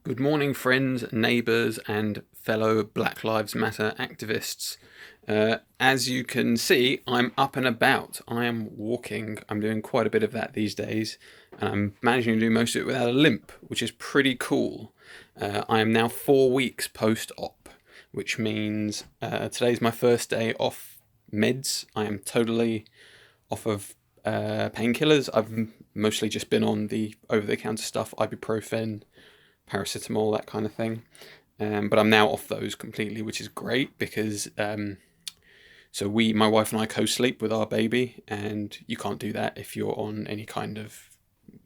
Good morning, friends, neighbours, and fellow Black Lives Matter activists. As you can see, I'm up and about. I am walking. I'm doing quite a bit of that these days, and I'm managing to do most of it without a limp, which is pretty cool. I am now 4 weeks post-op, which means today's my first day off meds. I am totally off of painkillers. I've mostly just been on the over-the-counter stuff, ibuprofen, paracetamol, that kind of thing. But I'm now off those completely, which is great because my wife and I co-sleep with our baby, and you can't do that if you're on any kind of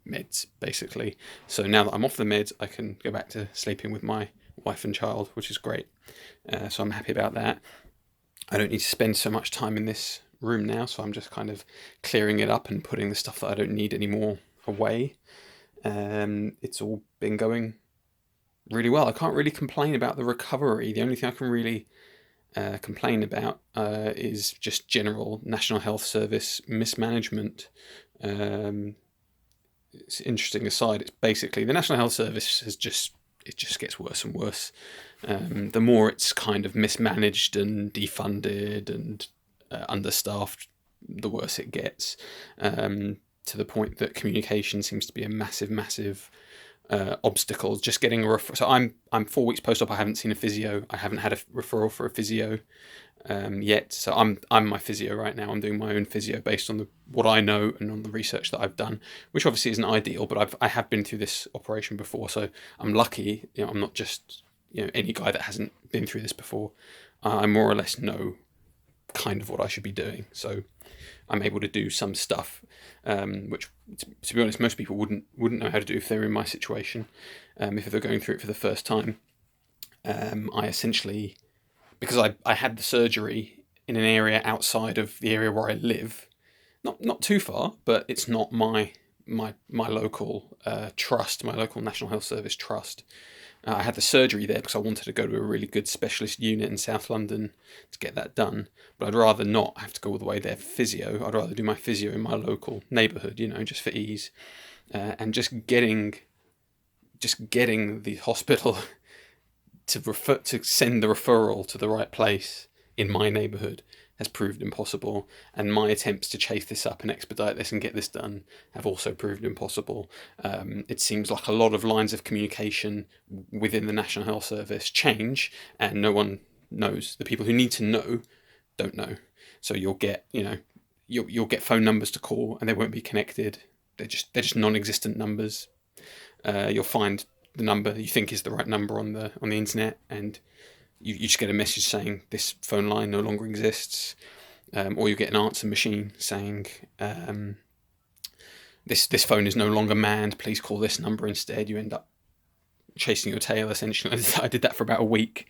meds, basically. So now that I'm off the meds, I can go back to sleeping with my wife and child, which is great. So I'm happy about that. I don't need to spend so much time in this room now, so I'm just kind of clearing it up and putting the stuff that I don't need anymore away. It's all been going really well. I can't really complain about the recovery. The only thing I can really complain about is just general National Health Service mismanagement. It's interesting aside. It's basically the National Health Service it just gets worse and worse. The more it's kind of mismanaged and defunded and understaffed, the worse it gets. To the point that communication seems to be a massive obstacles. Just getting a referral. So I'm 4 weeks post-op. I haven't seen a physio. I haven't had a referral for a physio yet. So I'm my physio right now. I'm doing my own physio based on what I know and on the research that I've done, which obviously isn't ideal. But I have been through this operation before, so I'm lucky. I'm not just any guy that hasn't been through this before. I more or less know kind of what I should be doing. So I'm able to do some stuff, which, to be honest, most people wouldn't know how to do if they're in my situation, if they're going through it for the first time. I essentially, because I had the surgery in an area outside of the area where I live, not too far, but it's not my local trust, my local National Health Service trust. I had the surgery there because I wanted to go to a really good specialist unit in South London to get that done. But I'd rather not have to go all the way there for physio. I'd rather do my physio in my local neighbourhood, just for ease. And just getting the hospital to send the referral to the right place in my neighbourhood has proved impossible, and my attempts to chase this up and expedite this and get this done have also proved impossible. It seems like a lot of lines of communication within the National Health Service change, and no one knows. The people who need to know don't know. So you'll get you'll get phone numbers to call, and they won't be connected. They're just non-existent numbers. You'll find the number you think is the right number on the internet, and you just get a message saying this phone line no longer exists, or you get an answer machine saying this phone is no longer manned. Please call this number instead. You end up chasing your tail, essentially. I did that for about a week.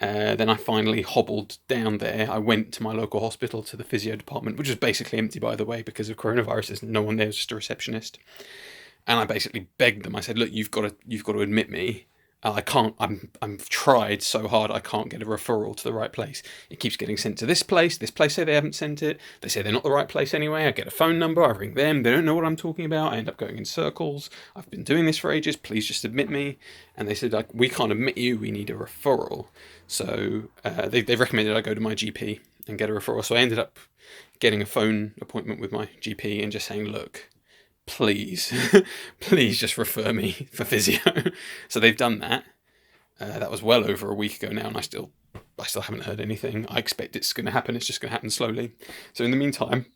Then I finally hobbled down there. I went to my local hospital, to the physio department, which was basically empty, by the way, because of coronavirus. There's no one there, just a receptionist. And I basically begged them. I said, "Look, you've got to admit me. I can't. I've tried so hard. I can't get a referral to the right place. It keeps getting sent to this place. This place say they haven't sent it. They say they're not the right place anyway. I get a phone number. I ring them. They don't know what I'm talking about. I end up going in circles. I've been doing this for ages. Please just admit me." And they said, like, "We can't admit you. We need a referral." So they recommended I go to my GP and get a referral. So I ended up getting a phone appointment with my GP and just saying, "Look, please, please just refer me for physio." So they've done that. That was well over a week ago now, and I still haven't heard anything. I expect it's going to happen. It's just going to happen slowly. So in the meantime,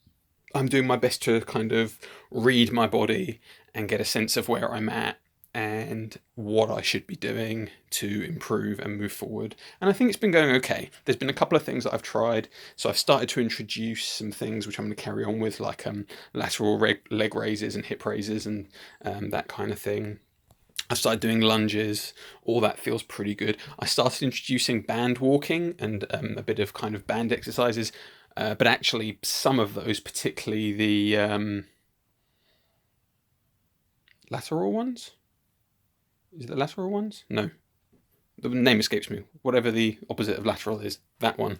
I'm doing my best to kind of read my body and get a sense of where I'm at and what I should be doing to improve and move forward. And I think it's been going okay. There's been a couple of things that I've tried. So I've started to introduce some things which I'm going to carry on with, like lateral leg raises and hip raises and that kind of thing. I started doing lunges. All that feels pretty good. I started introducing band walking and a bit of kind of band exercises. But actually, some of those, particularly the lateral ones, is it the lateral ones? No, the name escapes me. Whatever the opposite of lateral is, that one.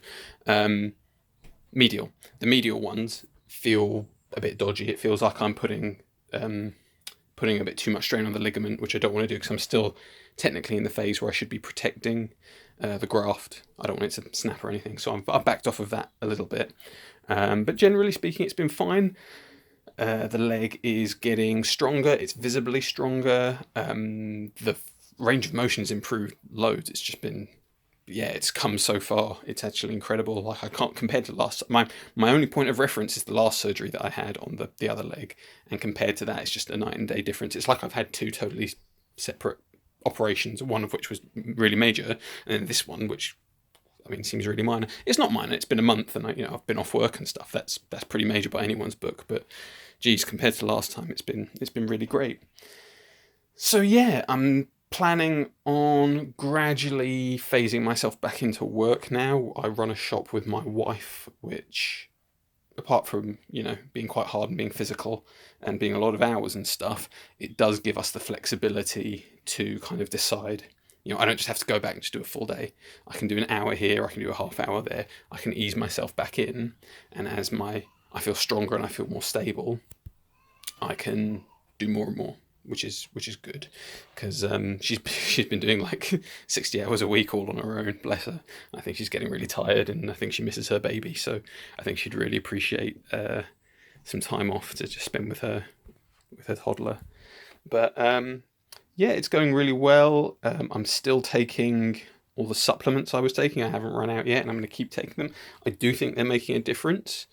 Medial. The medial ones feel a bit dodgy. It feels like I'm putting putting a bit too much strain on the ligament, which I don't want to do because I'm still technically in the phase where I should be protecting the graft. I don't want it to snap or anything, so I've backed off of that a little bit. But generally speaking, it's been fine. The leg is getting stronger. It's visibly stronger. The range of motion's improved loads. It's just been, it's come so far. It's actually incredible. Like, I can't compare to last. My only point of reference is the last surgery that I had on the other leg, and compared to that, it's just a night and day difference. It's like I've had two totally separate operations, one of which was really major, and then this one, which, I mean, seems really minor. It's not minor. It's been a month, and I've been off work and stuff. That's pretty major by anyone's book. But, geez, compared to last time, it's been really great. So yeah, I'm planning on gradually phasing myself back into work now. I run a shop with my wife, which, apart from, being quite hard and being physical and being a lot of hours and stuff, it does give us the flexibility to kind of decide. I don't just have to go back and just do a full day. I can do an hour here, I can do a half hour there. I can ease myself back in, and as I feel stronger and I feel more stable, I can do more and more, which is good, because she's been doing like 60 hours a week all on her own, bless her. I think she's getting really tired, and I think she misses her baby, so I think she'd really appreciate some time off to just spend with her toddler. But it's going really well. I'm still taking all the supplements I was taking. I haven't run out yet, and I'm going to keep taking them. I do think they're making a difference.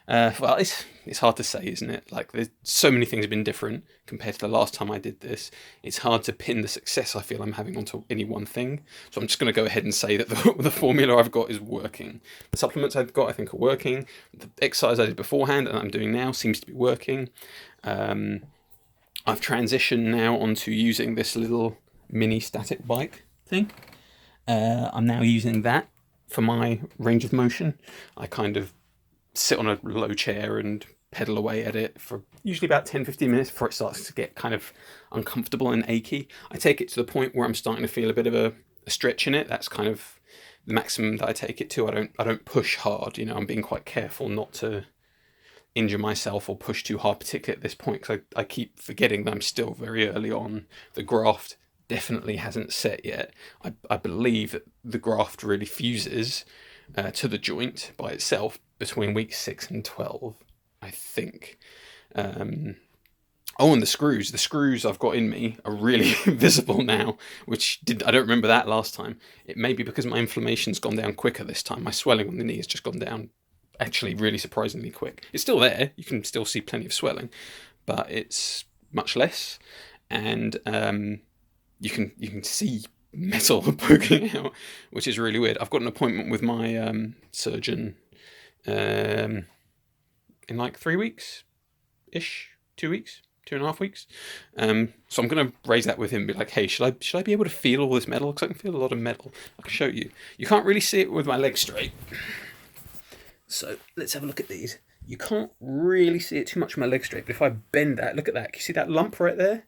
Well, it's hard to say, isn't it? Like, there's so many things have been different compared to the last time I did this. It's hard to pin the success I feel I'm having onto any one thing. So I'm just going to go ahead and say that the formula I've got is working. The supplements I've got, I think, are working. The exercise I did beforehand and I'm doing now seems to be working. I've transitioned now onto using this little mini static bike thing. I'm now using that for my range of motion. I kind of sit on a low chair and pedal away at it for usually about 10-15 minutes before it starts to get kind of uncomfortable and achy. I take it to the point where I'm starting to feel a bit of a stretch in it. That's kind of the maximum that I take it to. I don't push hard. I'm being quite careful not to injure myself or push too hard, particularly at this point, because I keep forgetting that I'm still very early on. The graft definitely hasn't set yet. I believe that the graft really fuses to the joint by itself between week 6 and 12, I think. And the screws I've got in me are really visible now, I don't remember that last time. It may be because my inflammation's gone down quicker this time. My swelling on the knee has just gone down actually really surprisingly quick. It's still there, you can still see plenty of swelling, but it's much less, and you can see metal poking out, which is really weird. I've got an appointment with my surgeon in like 3 weeks ish, 2 weeks, 2.5 weeks. So I'm gonna raise that with him and be like, hey, should I be able to feel all this metal? Because I can feel a lot of metal. I can show you. You can't really see it with my legs straight. So let's have a look at these. You can't really see it too much with my legs straight, but if I bend that, look at that. Can you see that lump right there?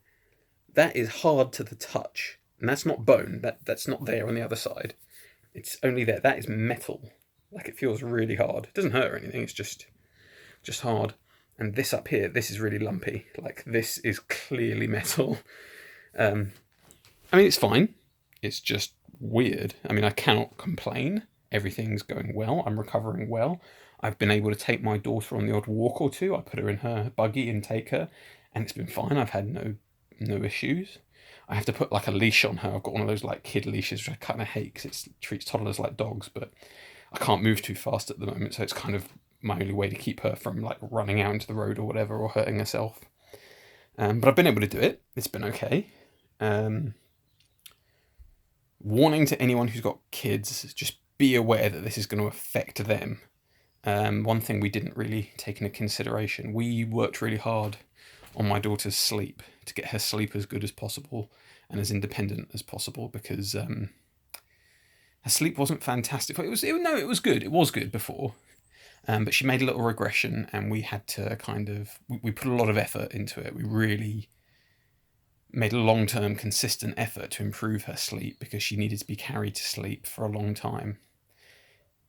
That is hard to the touch. And that's not bone. That's not there on the other side. It's only there. That is metal. Like, it feels really hard. It doesn't hurt or anything. It's just hard. And this up here, this is really lumpy. Like, this is clearly metal. I mean, it's fine. It's just weird. I mean, I cannot complain. Everything's going well. I'm recovering well. I've been able to take my daughter on the odd walk or two. I put her in her buggy and take her, and it's been fine. I've had no issues. I have to put like a leash on her. I've got one of those like kid leashes, which I kind of hate because it treats toddlers like dogs, but I can't move too fast at the moment, so it's kind of my only way to keep her from like running out into the road or whatever, or hurting herself. But I've been able to do it. It's been okay. Warning to anyone who's got kids, just be aware that this is going to affect them. One thing we didn't really take into consideration, we worked really hard on my daughter's sleep to get her sleep as good as possible and as independent as possible, because her sleep wasn't fantastic. It was good. It was good before, but she made a little regression, and we had to we put a lot of effort into it. We really made a long-term consistent effort to improve her sleep, because she needed to be carried to sleep for a long time.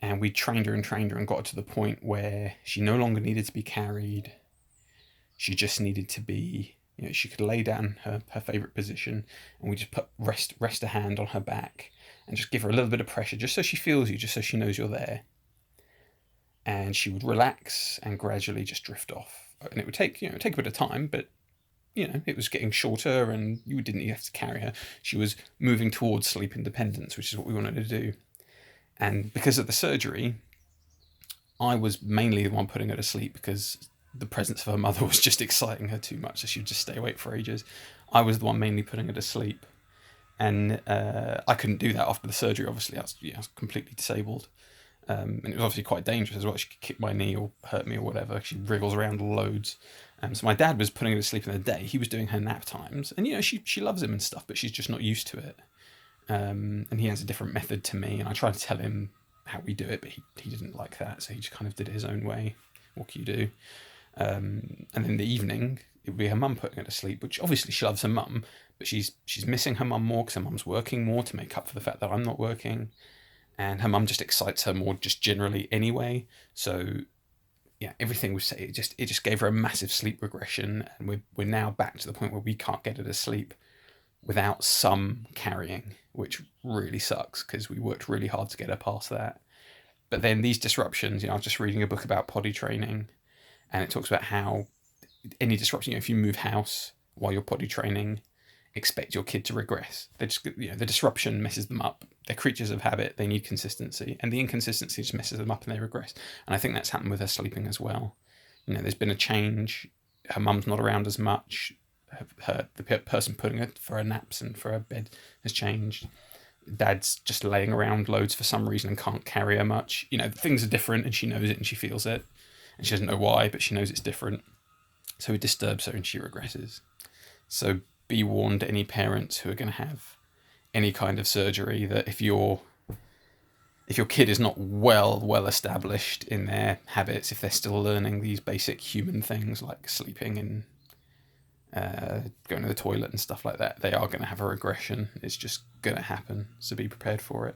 And we trained her and got her to the point where she no longer needed to be carried. She just needed to be She could lay down her favourite position, and we just rest a hand on her back and just give her a little bit of pressure, just so she feels you, just so she knows you're there. And she would relax and gradually just drift off. And it would take a bit of time, but it was getting shorter, and you didn't even have to carry her. She was moving towards sleep independence, which is what we wanted to do. And because of the surgery, I was mainly the one putting her to sleep, because the presence of her mother was just exciting her too much, so she would just stay awake for ages. I was the one mainly putting her to sleep, and I couldn't do that after the surgery. Obviously, I was completely disabled, and it was obviously quite dangerous as well. She could kick my knee or hurt me or whatever. She wriggles around loads. So my dad was putting her to sleep in the day. He was doing her nap times, and she loves him and stuff, but she's just not used to it. And he has a different method to me, and I tried to tell him how we do it, but he didn't like that, so he just kind of did it his own way. What can you do? And in the evening, it would be her mum putting her to sleep, which obviously she loves her mum, but she's missing her mum more because her mum's working more to make up for the fact that I'm not working, and her mum just excites her more just generally anyway. So yeah, everything was it just gave her a massive sleep regression, and we're now back to the point where we can't get her to sleep without some carrying, which really sucks because we worked really hard to get her past that. But then these disruptions, I was just reading a book about potty training, and it talks about how any disruption, if you move house while you're potty training, expect your kid to regress. They just, the disruption messes them up. They're creatures of habit. They need consistency, and the inconsistency just messes them up and they regress. And I think that's happened with her sleeping as well. There's been a change. Her mum's not around as much. The person putting her for her naps and for her bed has changed. Dad's just laying around loads for some reason and can't carry her much. Things are different, and she knows it and she feels it, and she doesn't know why, but she knows it's different. So it disturbs her and she regresses. So be warned, any parents who are going to have any kind of surgery, that if your kid is not well established in their habits, if they're still learning these basic human things like sleeping and going to the toilet and stuff like that, they are going to have a regression. It's just going to happen, so be prepared for it.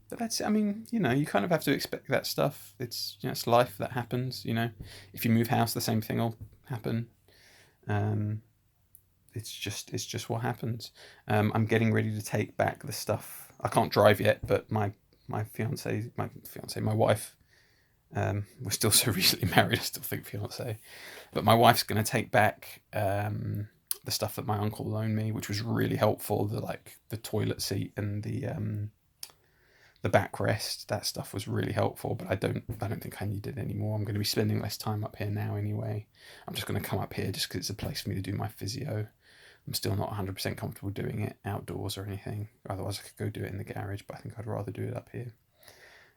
But that's, you kind of have to expect that stuff. It's life that happens. If you move house, the same thing will happen. It's just what happens. I'm getting ready to take back the stuff. I can't drive yet, but my wife. We're still so recently married. I still think fiance, but my wife's going to take back the stuff that my uncle loaned me, which was really helpful. The toilet seat and the backrest. That stuff was really helpful, but I don't think I need it anymore. I'm going to be spending less time up here now anyway. I'm just going to come up here just because it's a place for me to do my physio. I'm still not 100% comfortable doing it outdoors or anything. Otherwise, I could go do it in the garage, but I think I'd rather do it up here.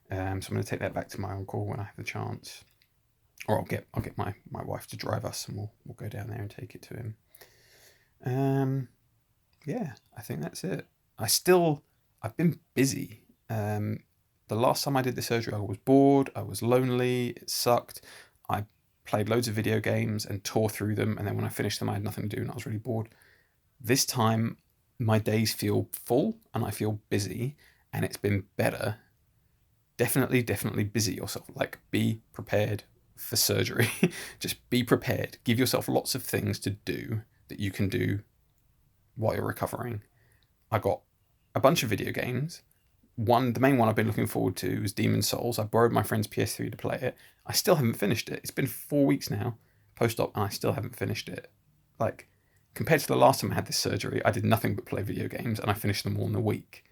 So I'm going to take that back to my uncle when I have the chance, or I'll get my wife to drive us, and we'll go down there and take it to him. Yeah, I think that's it. I've been busy. The last time I did the surgery, I was bored, I was lonely, it sucked. I played loads of video games and tore through them, and then when I finished them, I had nothing to do and I was really bored. This time, my days feel full and I feel busy, and it's been better. Definitely busy yourself. Be prepared for surgery. Just be prepared. Give yourself lots of things to do that you can do while you're recovering. I got a bunch of video games. The main one I've been looking forward to is Demon's Souls. I borrowed my friend's PS3 to play it. I still haven't finished it. It's been 4 weeks now, post-op, and I still haven't finished it. Compared to the last time I had this surgery, I did nothing but play video games, and I finished them all in a week.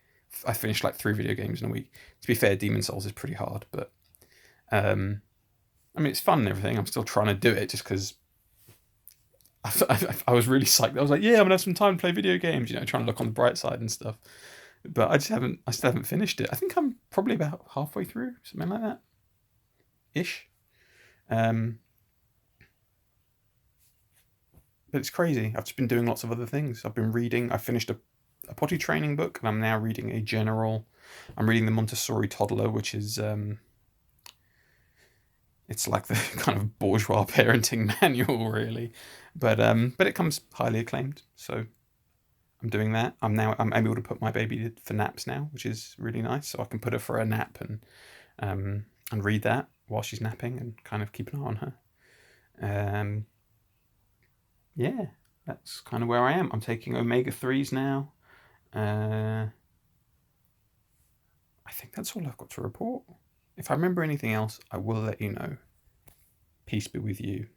I finished 3 video games in a week. To be fair, Demon's Souls is pretty hard, but it's fun and everything. I'm still trying to do it just because I was really psyched. I was like, yeah, I'm gonna have some time to play video games, trying to look on the bright side and stuff. But I still haven't finished it. I think I'm probably about halfway through, something like that, ish. But it's crazy. I've just been doing lots of other things. I've been reading. I finished a potty training book, and I'm now reading a general. I'm reading the Montessori Toddler, which is it's like the kind of bourgeois parenting manual, really. But it comes highly acclaimed, so I'm doing that. I'm able to put my baby for naps now, which is really nice. So I can put her for a nap and read that while she's napping and kind of keep an eye on her. yeah, that's kind of where I am. I'm taking omega-3s now. I think that's all I've got to report. If I remember anything else, I will let you know. Peace be with you.